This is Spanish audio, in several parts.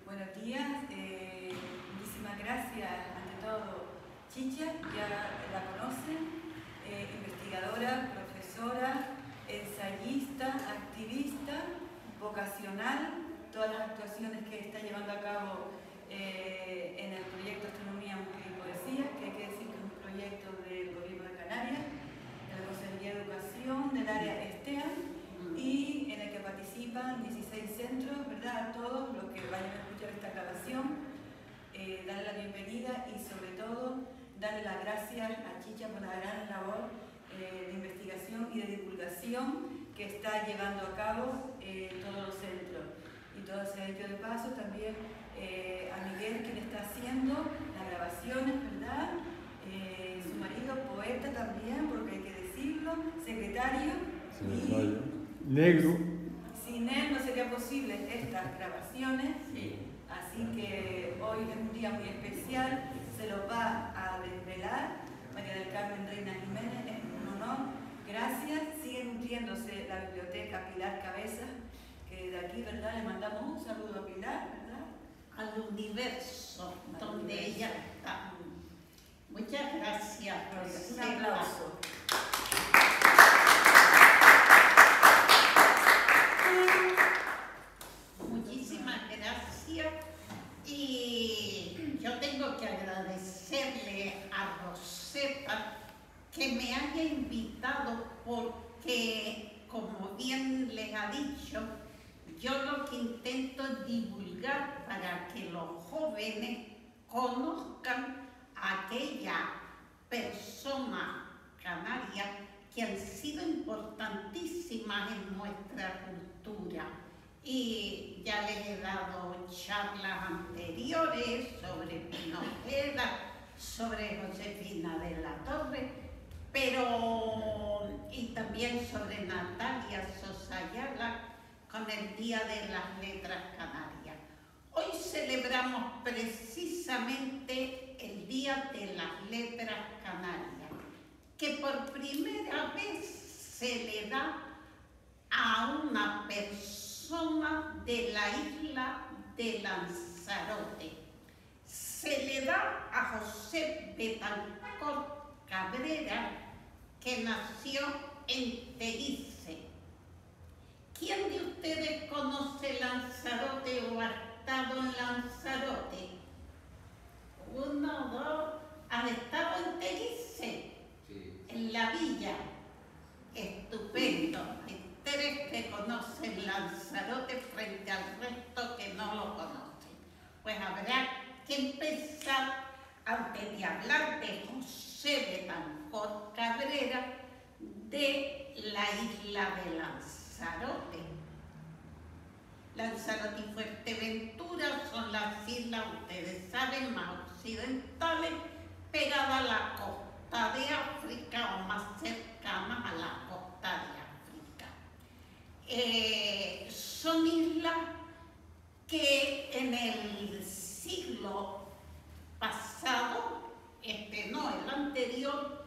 Buenos días, muchísimas gracias ante todo. Chicha, ya la conocen, investigadora, profesora, ensayista, activista, vocacional, todas las actuaciones que está llevando a cabo en el proyecto Astronomía, Mujer y Poesía, que hay que decir que es un proyecto del Gobierno de Canarias, de la Consejería de Educación del área STEAM, y en el que participan 16 centros, ¿verdad? A todos los que vayan a escuchar esta grabación, darle la bienvenida y sobre todo darle las gracias a Chicha por la gran labor de investigación y de divulgación que está llevando a cabo todos los centros. Y todo se ha hecho de paso también a Miguel, quien está haciendo las grabaciones, ¿verdad? Su marido, poeta también, porque hay que decirlo, secretario. Negro. Sin él no sería posible estas grabaciones, así que hoy es un día muy especial, se lo va a desvelar María del Carmen Reina Jiménez, es un honor, gracias, sigue nutriéndose la biblioteca Pilar Cabezas, que de aquí, ¿verdad? Le mandamos un saludo a Pilar, ¿verdad? Al universo donde ella está. Muchas gracias, Un aplauso. Muchísimas gracias. Y yo tengo que agradecerle a Rosetta que me haya invitado porque, como bien les ha dicho, yo lo que intento es divulgar para que los jóvenes conozcan a aquella persona canaria que han sido importantísimas en nuestra cultura. Y ya les he dado charlas anteriores sobre Pino Ojeda, sobre Josefina de la Torre, y también sobre Natalia Sosayala con el Día de las Letras Canarias. Hoy celebramos precisamente el Día de las Letras Canarias, que por primera vez se le da a una persona de la isla de Lanzarote. Se le da a José Betancor Cabrera, que nació en Teguise. ¿Quién de ustedes conoce Lanzarote o ha estado en Lanzarote? Uno, dos. ¿Han estado en Teguise? Sí. En la villa. Estupendo. Hay tres que conocen Lanzarote frente al resto que no lo conocen. Pues habrá que empezar, antes de hablar de José Betancor Cabrera, de la isla de Lanzarote. Lanzarote y Fuerteventura son las islas, ustedes saben, más occidentales, pegadas a la costa de África o más cercanas a la costa de África. Son islas que en el siglo pasado, no, el anterior,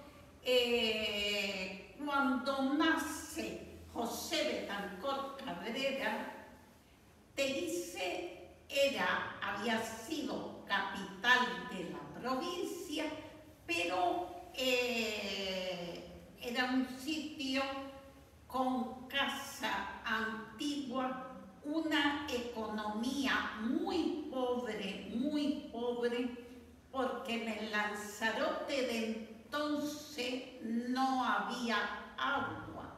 cuando nace José Betancor Cabrera, Teguise había sido capital de la provincia, pero era un sitio con casa antigua, una economía muy pobre, porque en el Lanzarote de entonces no había agua.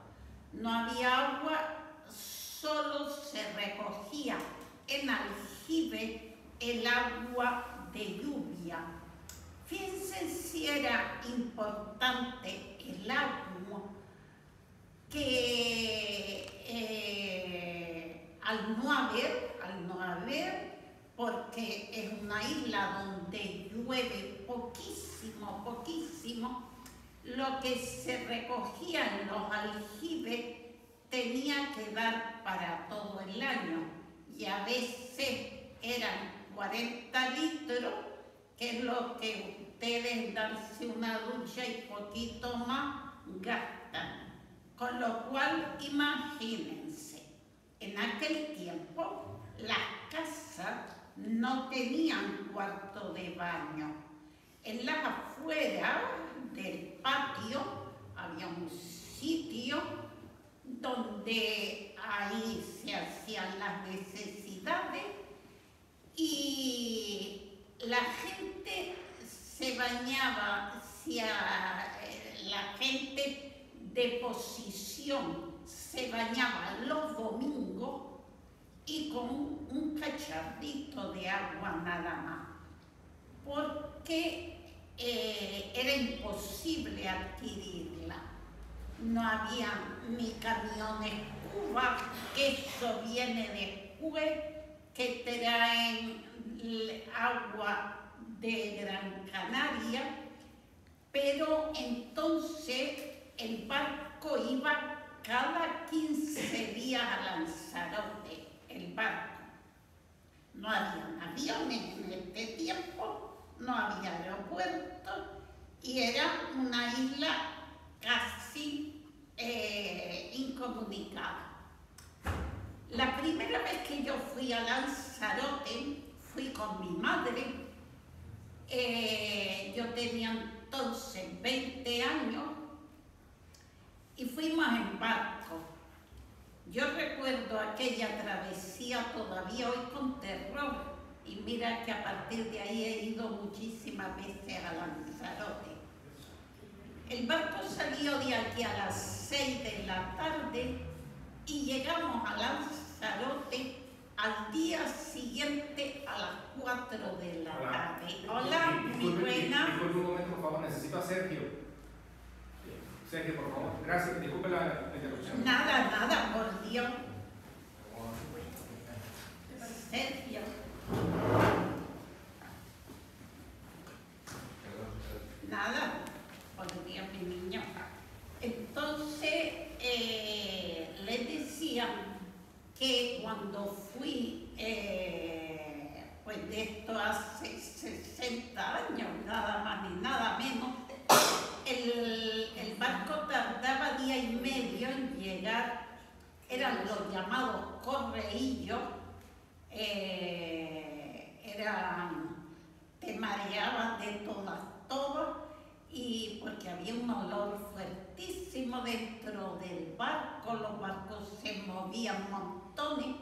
No había agua, solo se recogía en aljibe el agua de lluvia. Fíjense si era importante el agua, que al no haber, porque es una isla donde llueve poquísimo, lo que se recogía en los aljibes tenía que dar para todo el año, y a veces eran 40 litros, que es lo que ustedes darse una ducha y poquito más gastan. Con lo cual, imagínense, en aquel tiempo las casas no tenían cuarto de baño. En las afueras del patio había un sitio donde ahí se hacían las necesidades y la gente se bañaba, la gente de posición se bañaba los domingos y con un cacharrito de agua nada más, porque era imposible adquirirla. No había ni camiones Cuba, que eso viene después, que traen agua de Gran Canaria, pero entonces el barco iba cada 15 días a Lanzarote, el barco. No había aviones en este tiempo, no había aeropuertos y era una isla casi incomunicada. La primera vez que yo fui a Lanzarote, fui con mi madre. Yo tenía entonces 20 años y fuimos en barco. Yo recuerdo aquella travesía todavía hoy con terror y mira que a partir de ahí he ido muchísimas veces a Lanzarote. El barco salió de aquí a las 6 de la tarde y llegamos a Lanzarote al día siguiente a las 4 de la tarde. Hola, muy buena. Disculpe un momento, por favor, necesito a Sergio. Sergio, por favor. Gracias, disculpe la interrupción. Nada, por Dios. Sergio. Nada, por Dios, mi niño. Entonces, les decía que cuando fui, pues de esto hace 60 años, nada más ni nada menos, el barco tardaba día y medio en llegar, eran los llamados correillos, te mareabas de todas, y porque había un olor fuertísimo dentro del barco, los barcos se movían montones,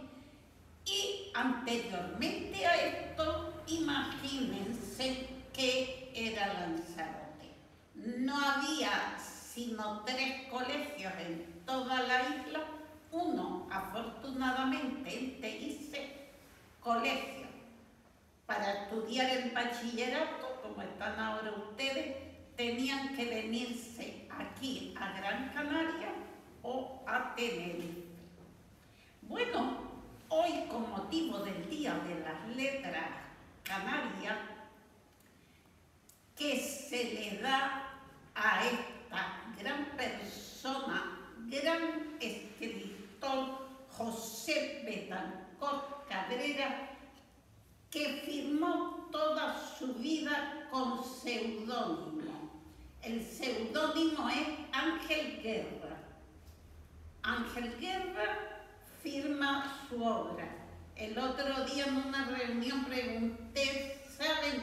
y anteriormente a esto, imagínense que era Lanzarote. No había sino 3 colegios en toda la isla, uno afortunadamente en Teguise, colegio para estudiar el bachillerato, como están ahora ustedes, tenían que venirse aquí a Gran Canaria o a Tenerife. Bueno, hoy con motivo del Día de las Letras Canarias, que se le da a esta gran persona, gran escritor José Betancourt Cabrera, que firmó toda su vida con seudónimo. El seudónimo es Ángel Guerra. Ángel Guerra firma su obra. El otro día en una reunión pregunté, ¿saben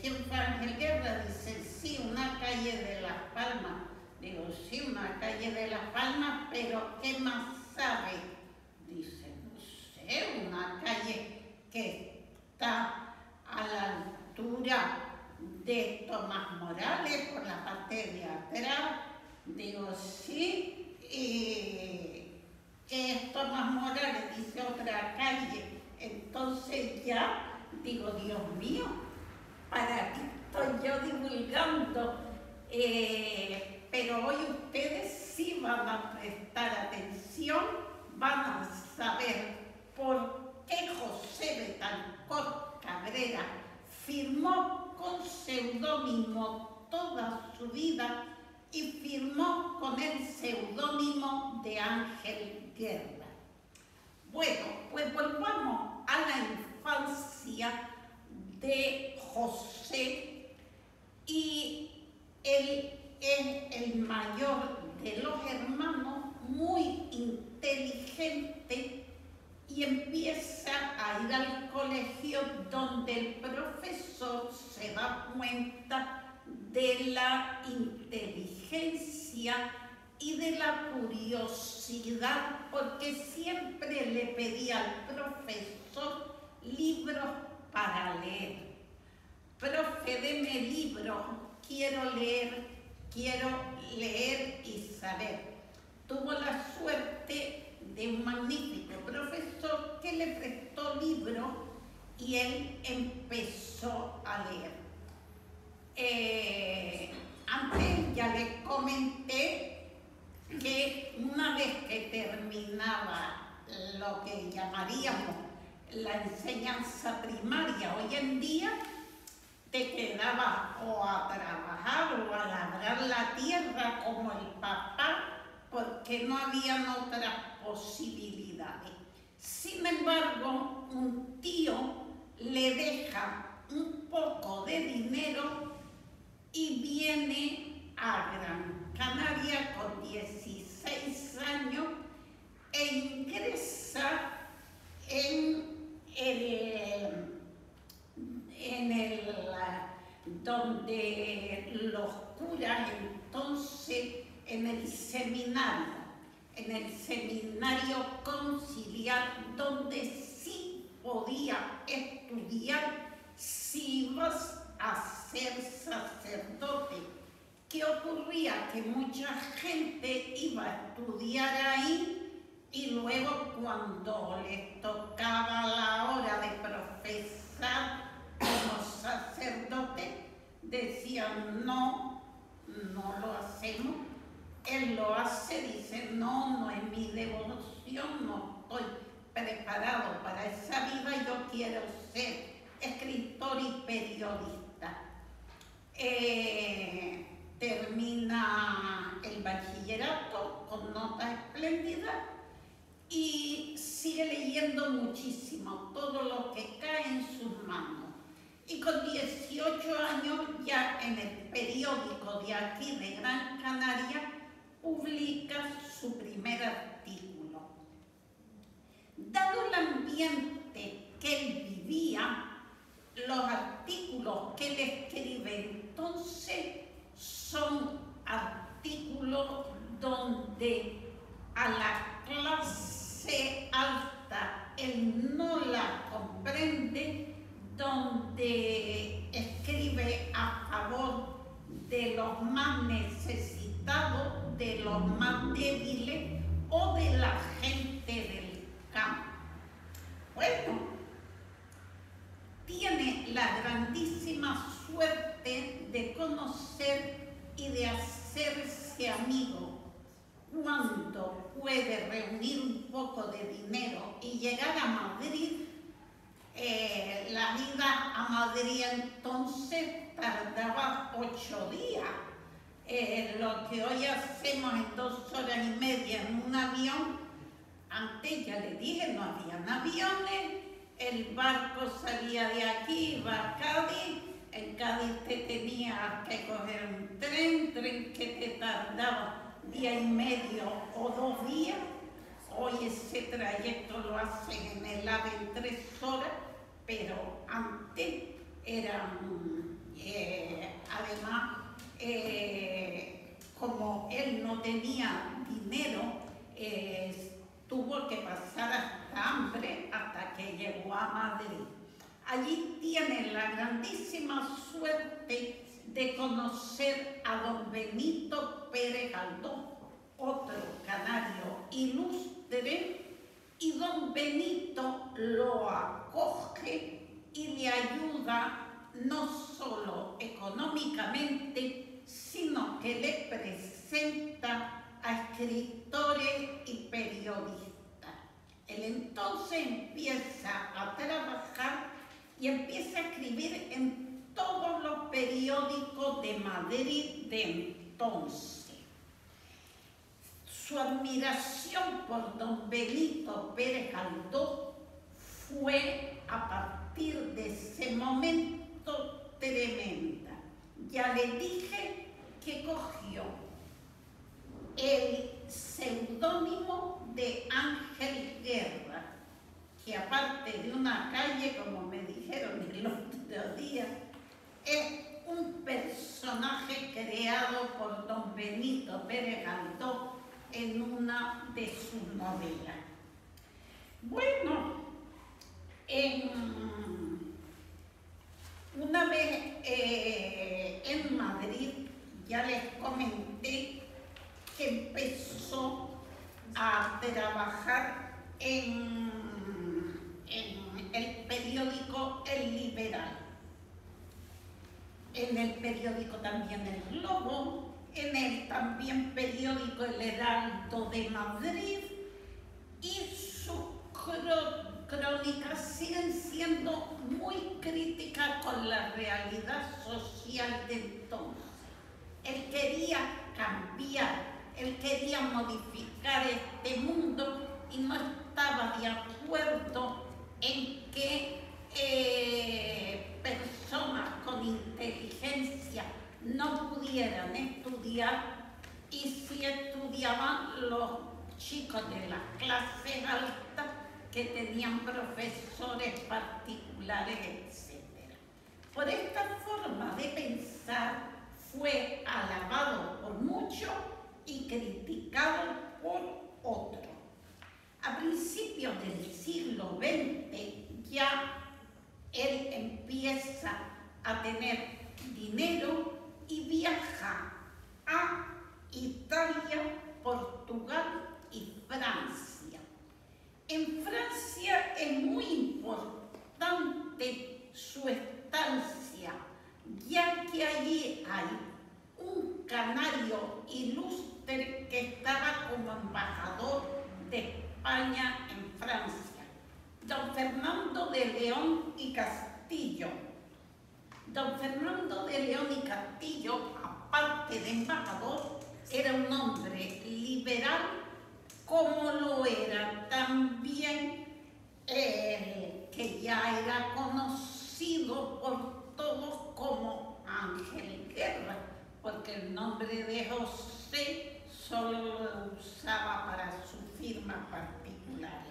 quién fue Ángel Guerra? Dicen, sí, una calle de Las Palmas. Digo, sí, una calle de Las Palmas, pero ¿qué más sabe? Dice, no sé, una calle que está a la altura de Tomás Morales, por la parte de atrás. Digo, sí, que es Tomás Morales, dice otra calle. Entonces ya digo, Dios mío, ¿para qué estoy yo divulgando? Pero hoy ustedes sí van a prestar atención, van a saber por qué José Betancourt Cabrera firmó con seudónimo toda su vida y firmó con el seudónimo de Ángel Guerra. Bueno, pues volvamos a la infancia de José, y él es el mayor de los hermanos, muy inteligente, y empieza a ir al colegio colegio donde el profesor se da cuenta de la inteligencia y de la curiosidad, porque siempre le pedía al profesor libros para leer. Profe, deme libros, quiero leer y saber. Tuvo la suerte de un magnífico profesor que le prestó libros y él empezó a leer. Antes ya les comenté que una vez que terminaba lo que llamaríamos la enseñanza primaria hoy en día, te quedaba o a trabajar o a labrar la tierra como el papá, porque no habían otras posibilidades. Sin embargo, un tío le deja un poco de dinero y viene a Gran Canaria con 16 años e ingresa donde los curas entonces en el seminario conciliar, donde sí podía estudiar si ibas a ser sacerdote. ¿Qué ocurría? Que mucha gente iba a estudiar ahí y luego cuando les tocaba la hora de profesar como sacerdote, decían no lo hacemos. Él lo hace, dice no es mi devoción, no estoy preparado para esa vida, yo quiero ser escritor y periodista. Termina el bachillerato con notas espléndidas y sigue leyendo muchísimo, todo lo que cae en sus manos. Y con 18 años, ya en el periódico de aquí de Gran Canaria, publica su primer artículo. Dado el ambiente que él vivía, los artículos que él escribe entonces son artículos donde a la clase alta él no la comprende, donde escribe a favor de los más necesitados, de los más débiles o de la gente del campo. Bueno, tiene la grandísima suerte de conocer y de hacerse amigo cuando puede reunir un poco de dinero y llegar a Madrid. La ida a Madrid entonces tardaba 8 días. Lo que hoy hacemos en 2 horas y media en un avión, antes ya le dije, no habían aviones, el barco salía de aquí, iba a Cádiz, en Cádiz te tenías que coger un tren que te tardaba 1 día y medio o 2 días. Hoy ese trayecto lo hacen en el AVE en 3 horas, pero antes eran, además, como él no tenía dinero, tuvo que pasar hasta hambre hasta que llegó a Madrid. Allí tiene la grandísima suerte de conocer a don Benito Pérez Galdós, otro canario ilustre, y don Benito lo acoge y le ayuda no solo económicamente, sino que le presenta a escritores y periodistas. Él entonces empieza a trabajar y empieza a escribir en todos los periódicos de Madrid de entonces. Su admiración por don Benito Pérez Galdós fue a partir de ese momento tremenda. Ya le dije que cogió el seudónimo de Ángel Guerra, que aparte de una calle, como me dijeron el otro día, es un personaje creado por don Benito Pérez Galdós en una de sus novelas. Bueno, una vez en Madrid ya les comenté que empezó a trabajar en el periódico El Liberal, en el periódico también El Globo, en el también periódico El Heraldo de Madrid, y sus crónicas siguen siendo muy críticas con la realidad social de entonces. Él quería cambiar, él quería modificar este mundo y no estaba de acuerdo en que personas con inteligencia no pudieran estudiar, y si estudiaban los chicos de las clases altas que tenían profesores particulares, etc. Por esta forma de pensar fue alabado por muchos y criticado por otros. A principios del siglo XX ya él empieza a tener dinero y viaja a Italia, Portugal y Francia. En Francia es muy importante su estancia, ya que allí hay un canario ilustre que estaba como embajador de España en Francia, don Fernando de León y Castillo. Don Fernando de León y Castillo, aparte de embajador, era un hombre liberal, como lo era también que ya era conocido por todos como Ángel Guerra, porque el nombre de José solo lo usaba para su firma particular.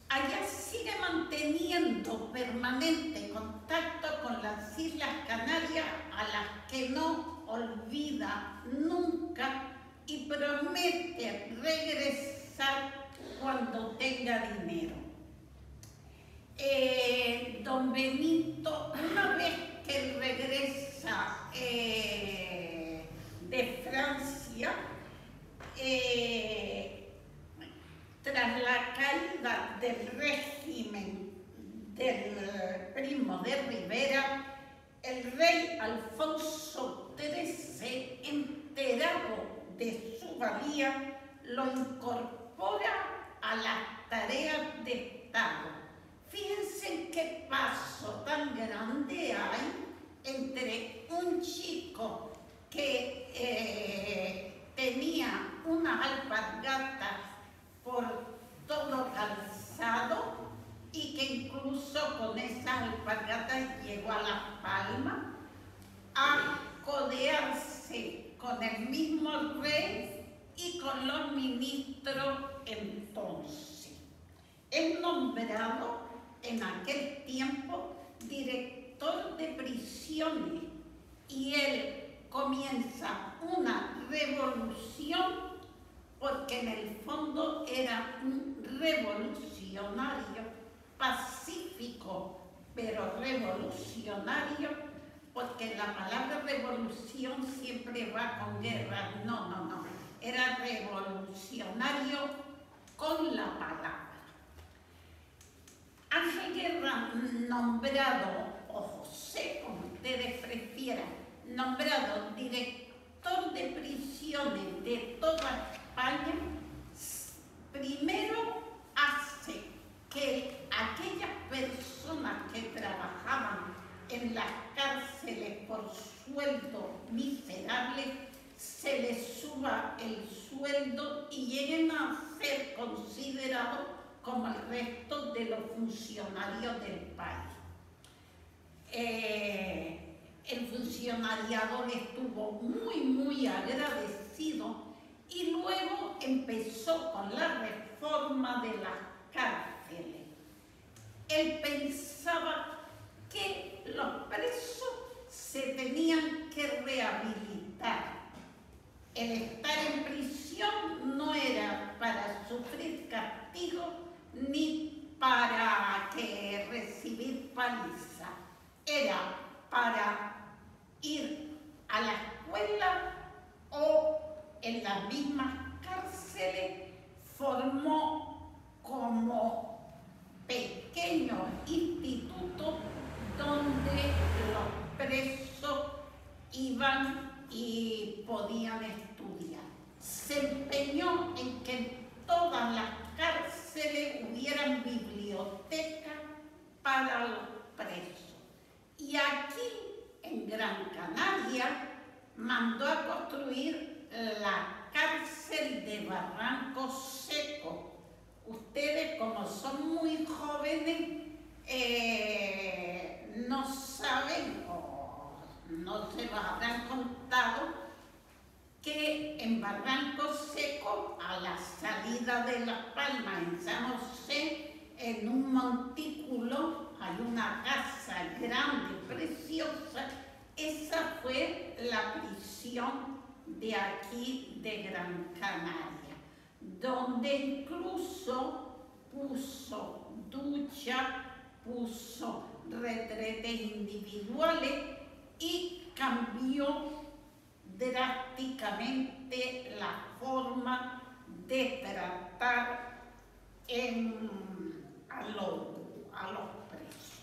Allá sigue manteniendo permanente contacto con las Islas Canarias, a las que no olvida nunca, y promete regresar cuando tenga dinero. Don Benito, una vez que regresa de Francia, tras la caída del régimen del Primo de Rivera, el rey Alfonso XIII, enterado de su valía, lo incorpora a las tareas de Estado. Fíjense qué paso tan grande hay entre un chico que tenía unas alpargatas por todo calzado y que incluso con esas alpargatas llegó a Las Palmas a codearse con el mismo rey y con los ministros entonces. Es nombrado en aquel tiempo director de prisiones y él comienza una revolución, porque en el fondo era un revolucionario pacífico, pero revolucionario, porque la palabra revolución siempre va con guerra. No. Era revolucionario con la palabra. Ángel Guerra, nombrado, o José, como ustedes prefieran, nombrado director de prisiones de toda España, primero hace que aquellas personas que trabajaban en las cárceles por sueldo miserable se les suba el sueldo y lleguen a ser considerados como el resto de los funcionarios del país. El funcionariado estuvo muy agradecido y luego empezó con la reforma de las cárceles. cárceles. Él pensaba que los presos se tenían que rehabilitar. El estar en prisión no era para sufrir castigo ni para recibir paliza, era para ir a la escuela o en las mismas cárceles. Formó como pequeños institutos donde los presos iban y podían estudiar. Se empeñó en que en todas las cárceles hubieran bibliotecas para los presos. Y aquí, en Gran Canaria, mandó a construir la cárcel de Barranco Seco. Ustedes, como son muy jóvenes, no saben o no se los habrán contado que en Barranco Seco, a la salida de Las Palmas, en San José, en un montículo, hay una casa grande, preciosa. Esa fue la prisión de aquí de Gran Canaria, donde incluso puso ducha, puso retretes individuales y cambió drásticamente la forma de tratar a los presos.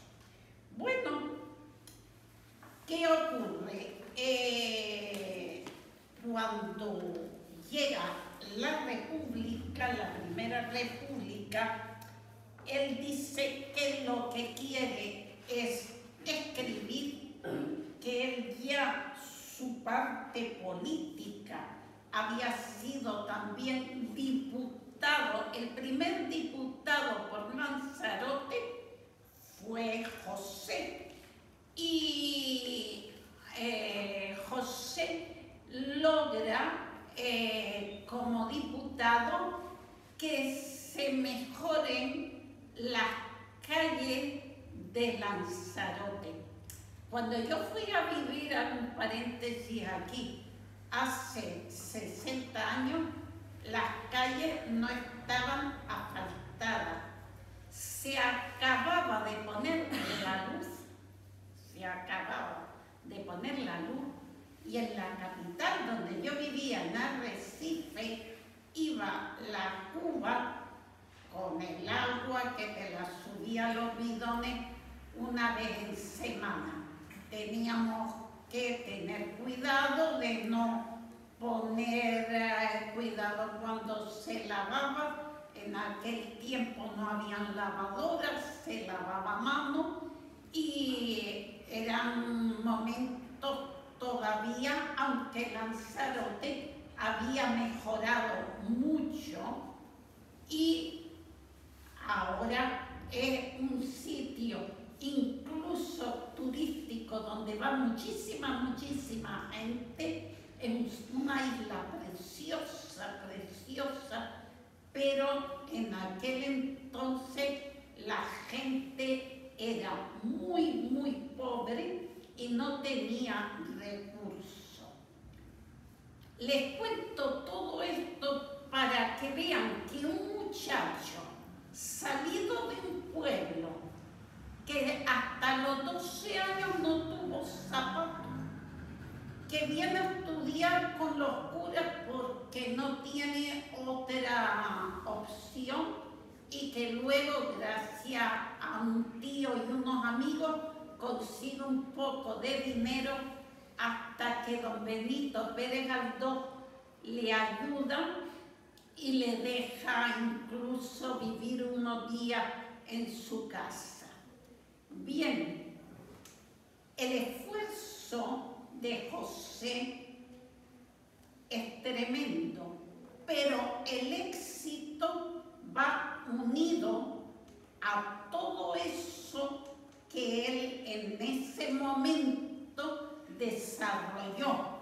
Bueno, ¿qué ocurre? Cuando llega la República, la Primera República, él dice que lo que quiere es escribir, que él ya su parte política había sido también diputado. El primer diputado por Lanzarote fue José, y José logra como diputado que se mejoren las calles de Lanzarote. Cuando yo fui a vivir, a un paréntesis aquí, hace 60 años, las calles no estaban asfaltadas. Se acababa de poner la luz, y en la capital donde yo vivía, en Arrecife, iba la cuba con el agua que te la subía a los bidones una vez en semana. Teníamos que tener cuidado de no poner cuidado cuando se lavaba. En aquel tiempo no habían lavadoras, se lavaba a mano, y eran momentos todavía, aunque Lanzarote había mejorado mucho y ahora es un sitio incluso turístico donde va muchísima gente. Es una isla preciosa, pero en aquel entonces la gente era muy pobre y no tenía recursos. Les cuento todo esto para que vean que un muchacho salido de un pueblo que hasta los 12 años no tuvo zapatos, que viene a estudiar con los curas porque no tiene otra opción, y que luego, gracias a un tío y unos amigos, consigue un poco de dinero hasta que don Benito Pérez Galdós le ayuda y le deja incluso vivir unos días en su casa. Bien, el esfuerzo de José es tremendo, pero el éxito va unido a todo eso que él en ese momento desarrolló.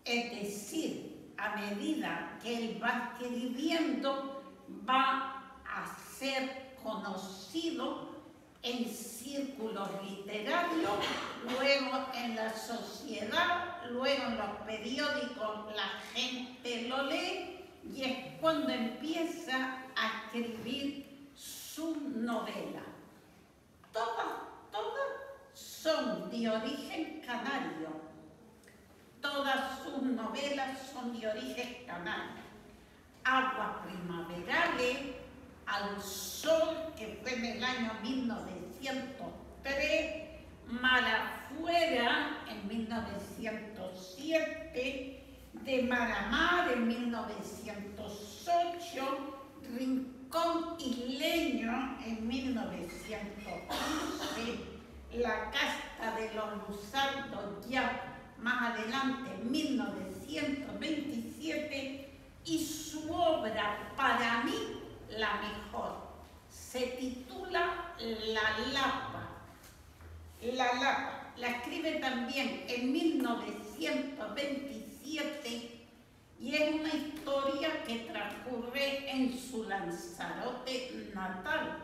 Es decir, a medida que él va escribiendo, va a ser conocido en círculos literarios, luego en la sociedad, luego en los periódicos la gente lo lee y es cuando empieza a escribir su novela. Todas son de origen canario. Todas sus novelas son de origen canario. Aguas primaverales, Al sol, que fue en el año 1903, Mar afuera, en 1907, De mar a mar, en 1908, Rincón isleño, en 1911, La casta de los Luzardos, ya más adelante, en 1927, y su obra, para mí, la mejor, se titula La Lapa. La Lapa, la escribe también en 1927 y es una historia que transcurre en su Lanzarote natal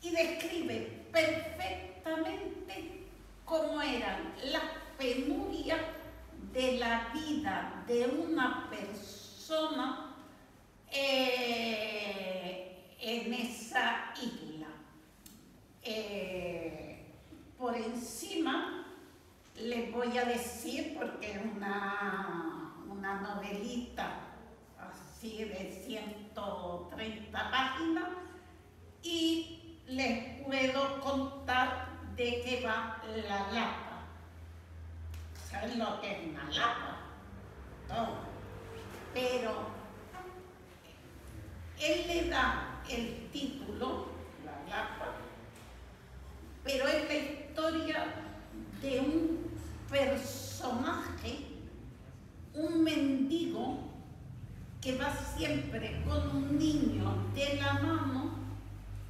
y describe perfectamente cómo eran las penurias de la vida de una persona en esa isla. Por encima les voy a decir, porque es una novelita así de 130 páginas, y les puedo contar de qué va La Lapa. ¿Saben lo que es una lapa? No. Pero él le da el título, La Lapa, pero es la historia de un personaje, un mendigo, que va siempre con un niño de la mano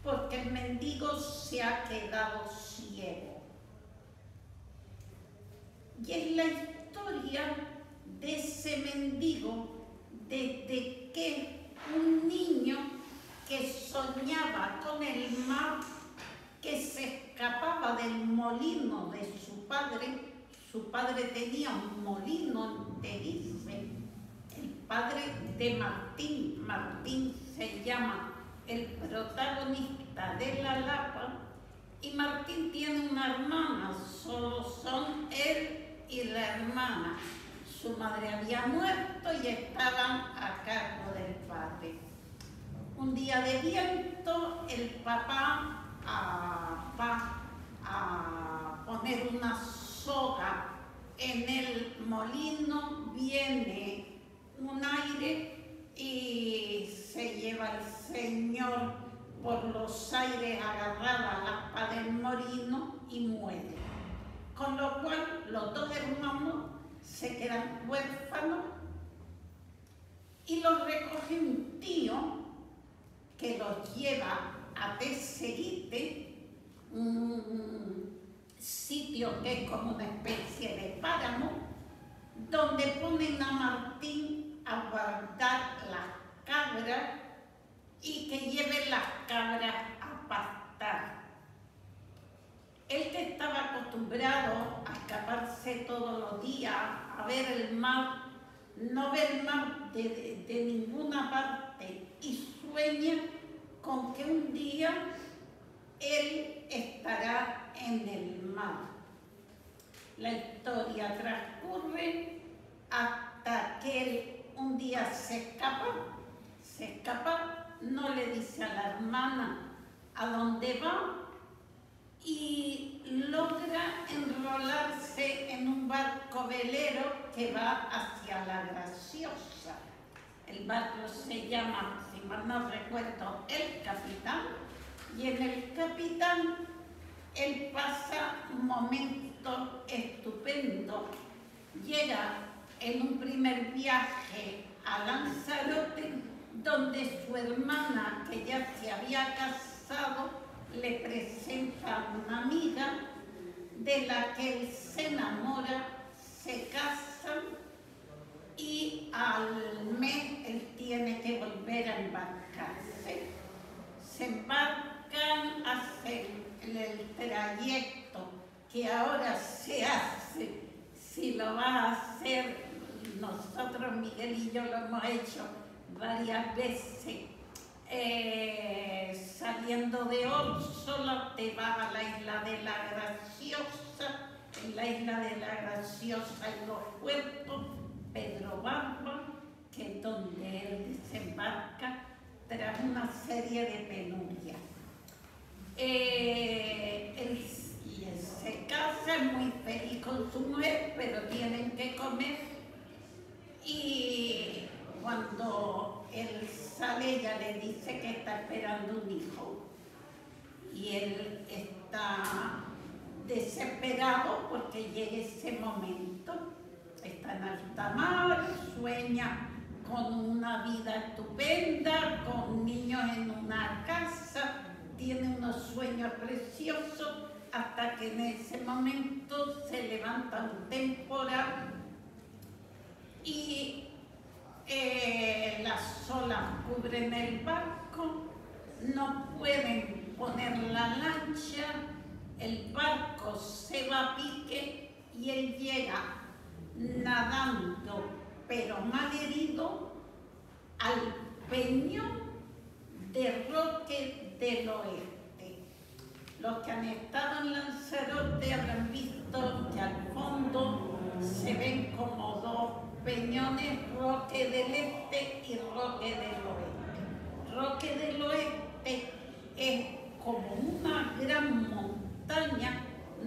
porque el mendigo se ha quedado ciego. Y es la historia de ese mendigo desde que un niño que soñaba con el mar, que se escapaba del molino de su padre tenía un molino en Tenerife, el padre de Martín se llama el protagonista de La Lapa, y Martín tiene una hermana, solo son él y la hermana. Su madre había muerto y estaban a cargo del padre. Un día de viento, el papá va a poner una soga en el molino, viene un aire y se lleva al señor por los aires agarrada a la aspa del molino y muere. Con lo cual los dos hermanos se quedan huérfanos y los recoge un tío que los lleva a Tesserite, un sitio que es como una especie de páramo, donde ponen a Martín a guardar las cabras y que lleve las cabras a pastar. Él, que estaba acostumbrado a escaparse todos los días, a ver el mar, no ve el mar de ninguna parte y sueña con que un día él estará en el mar. La historia transcurre hasta que él un día se escapa, no le dice a la hermana a dónde va y logra enrolarse en un barco velero que va hacia La Graciosa. El barco se llama, si mal no recuerdo, El Capitán, y en El Capitán él pasa un momento estupendo. Llega en un primer viaje a Lanzarote, donde su hermana, que ya se había casado, le presenta a una amiga de la que él se enamora, se casan y al mes él tiene que volver a embarcarse. Se embarca hacen el trayecto que ahora se hace, si lo va a hacer, nosotros, Miguel y yo, lo hemos hecho varias veces, saliendo de Órsolo, te vas a la Isla de la Graciosa. En la Isla de la Graciosa hay dos puertos, Pedro Barba, que es donde él desembarca tras una serie de penurias. Él se casa, es muy feliz con su mujer, pero tienen que comer. Y cuando él sale, ella le dice que está esperando un hijo. Y él está desesperado porque llegue ese momento. Está en alta mar, sueña con una vida estupenda, con niños en una casa, tiene unos sueños preciosos, hasta que en ese momento se levanta un temporal y las olas cubren el barco, no pueden poner la lancha, el barco se va a pique y él llega nadando, pero mal herido, al peñón de Roque del Oeste. Los que han estado en Lanzarote habrán visto que al fondo se ven como dos peñones, Roque del Este y Roque del Oeste. Roque del Oeste es como una gran montaña,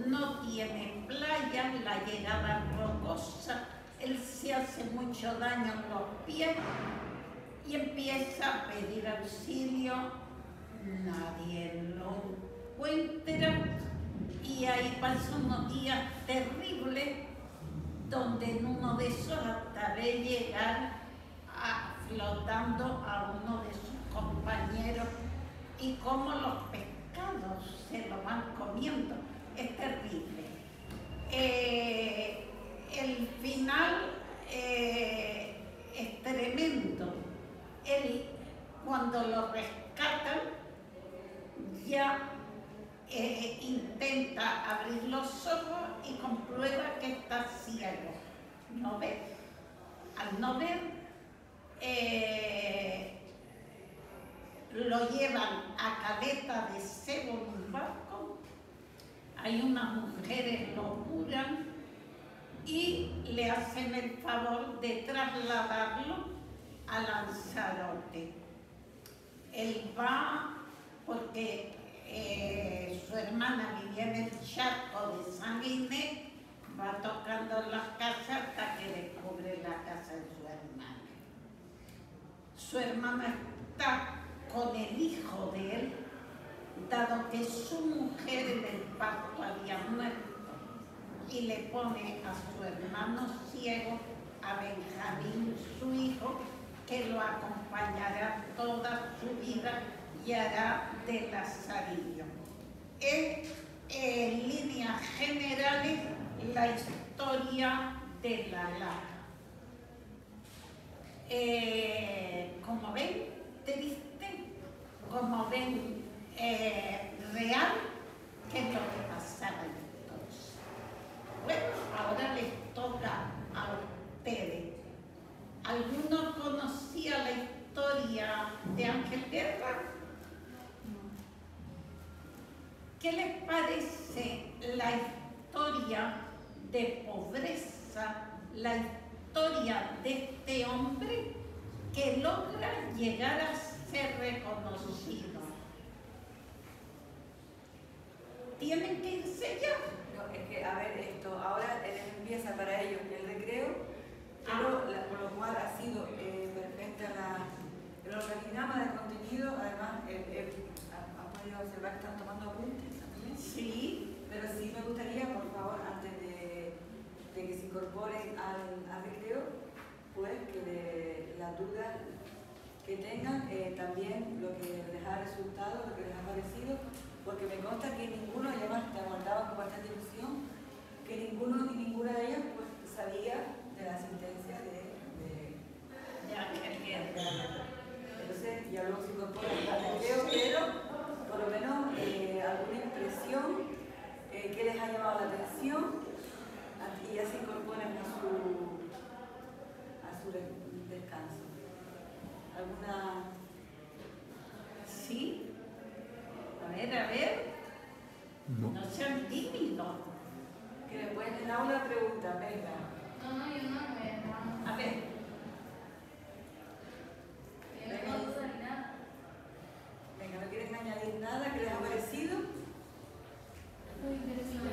no tiene playa, la llegada es rocosa, él se hace mucho daño en los pies y empieza a pedir auxilio, nadie lo encuentra y ahí pasan unos días terribles donde en uno de esos hasta ve llegar flotando a uno de sus compañeros y cómo los pescados se lo van comiendo. Es terrible. El final es tremendo. Él, cuando lo rescatan, ya intenta abrir los ojos y comprueba que está ciego. ¿No ve? Al no ver, lo llevan a Caleta de Cebo en un barco. Hay unas mujeres, lo curan y le hacen el favor de trasladarlo a Lanzarote. Él va porque su hermana vivía en el charco de San Inés, va tocando las casas hasta que descubre la casa de su hermana. Su hermana está con el hijo de él, dado que su mujer en el parto había muerto, y le pone a su hermano ciego, a Benjamín, su hijo, que lo acompañará toda su vida y hará de lazarillo. Es, en líneas generales, la historia de la Lara. Como ven, triste, como ven, real, ¿qué es lo que pasaba entonces? Bueno, ahora les toca a ustedes. ¿Alguno conocía la historia de Ángel Guerra? ¿Qué les parece la historia de pobreza, la historia de este hombre que logra llegar a ser reconocido? ¿Tienen que irse ya? No, es que, a ver, esto, ahora empieza para ellos el recreo, pero por lo cual ha sido perfecta el organigrama del contenido. Además, ha podido observar que están tomando apuntes también. Sí. Pero sí me gustaría, por favor, antes de que se incorporen al recreo, pues que de las dudas que tengan, también lo que les ha resultado, lo que les ha parecido, porque me consta que ninguno, y además te aguardaba con bastante ilusión, que ninguno ni ninguna de ellas pues sabía de la sentencia de Ángel Guerra. Entonces ya luego se incorpora al recreo, pero por lo menos a ver. No. No sean tímidos. Que después le hago una pregunta, venga. No, yo no. A ver, Yo no uso ni nada. Venga, ¿no quieren añadir nada que les ha parecido? Muy interesante.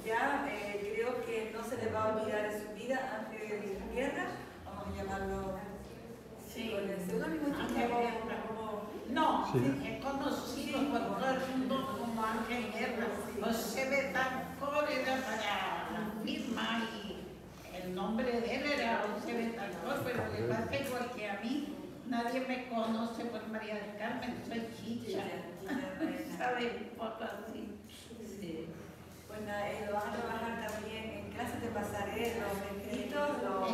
Ya creo que no se les va a olvidar en su vida Ángel de Guerra. Vamos a llamarlo sí. con el seudónimo Ángel como- Guerra. como- No, Sí. he conocido por todo el mundo como Ángel Guerra. José Betancor era para la firma y el nombre de él era José Betancor, pero le pasa igual que a mí. Nadie me conoce por María del Carmen, soy Chicha. ¿Sabe? Un poco así. Sí. Pues nada, lo van a trabajar también en clases de pasarela, los escritos, los